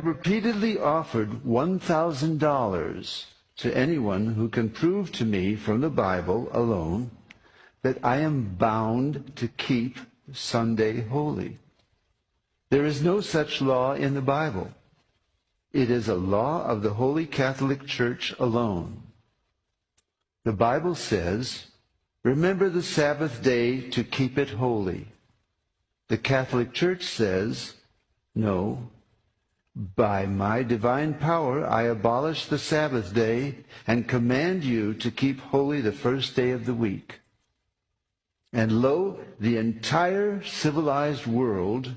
have repeatedly offered $1,000 to anyone who can prove to me from the Bible alone that I am bound to keep Sunday holy. There is no such law in the Bible. It is a law of the Holy Catholic Church alone. The Bible says, "Remember the Sabbath day to keep it holy." The Catholic Church says, "No, by my divine power I abolish the Sabbath day and command you to keep holy the first day of the week." And lo, the entire civilized world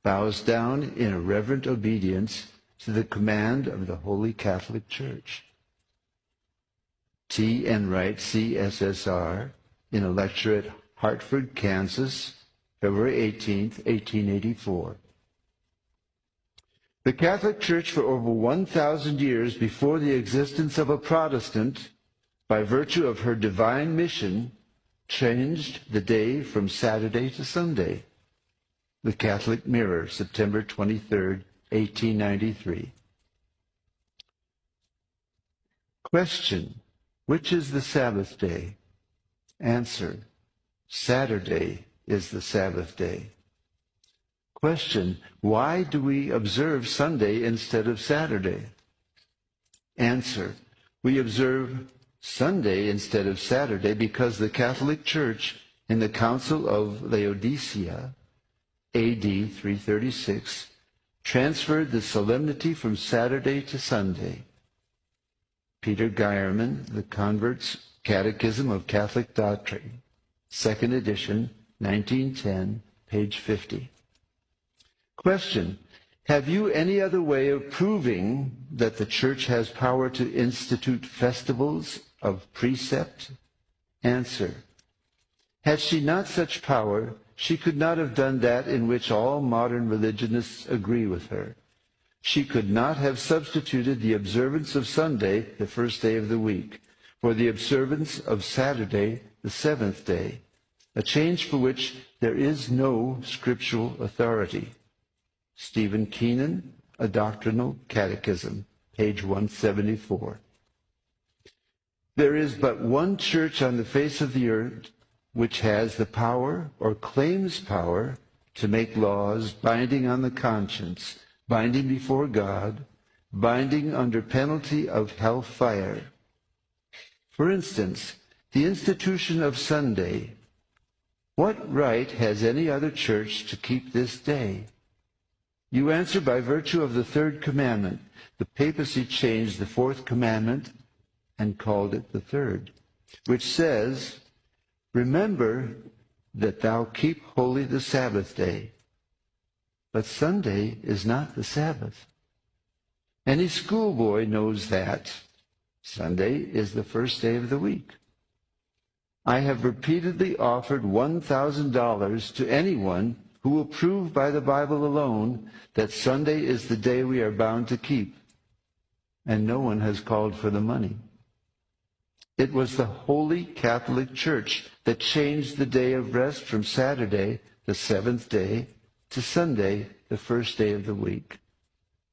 bows down in a reverent obedience to the command of the Holy Catholic Church. T. N. Wright, CSSR, in a lecture at Hartford, Kansas, February 18, 1884. The Catholic Church for over 1,000 years before the existence of a Protestant, by virtue of her divine mission, changed the day from Saturday to Sunday. The Catholic Mirror, September 23, 1893. Question: which is the Sabbath day? Answer: Saturday is the Sabbath day. Question: why do we observe Sunday instead of Saturday? Answer: we observe Sunday instead of Saturday because the Catholic Church in the Council of Laodicea, A.D. 336, transferred the solemnity from Saturday to Sunday. Peter Geierman, The Convert's Catechism of Catholic Doctrine, 2nd edition, 1910, page 50. Question: have you any other way of proving that the Church has power to institute festivals of precept? Answer: had she not such power, she could not have done that in which all modern religionists agree with her. She could not have substituted the observance of Sunday, the first day of the week, for the observance of Saturday, the seventh day, a change for which there is no scriptural authority. Stephen Keenan, A Doctrinal Catechism, page 174. There is but one church on the face of the earth which has the power, or claims power, to make laws binding on the conscience, binding before God, binding under penalty of hellfire. For instance, the institution of Sunday. What right has any other church to keep this day? You answer by virtue of the third commandment. The papacy changed the fourth commandment and called it the third, which says, "Remember that thou keep holy the Sabbath day." But Sunday is not the Sabbath. Any schoolboy knows that Sunday is the first day of the week. I have repeatedly offered $1,000 to anyone who will prove by the Bible alone that Sunday is the day we are bound to keep, and no one has called for the money. It was the Holy Catholic Church that changed the day of rest from Saturday, the seventh day, to Sunday, the first day of the week.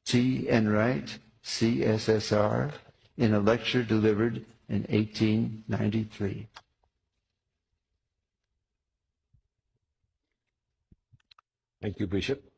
T. N. Wright, CSSR, in a lecture delivered in 1893. Thank you, Bishop.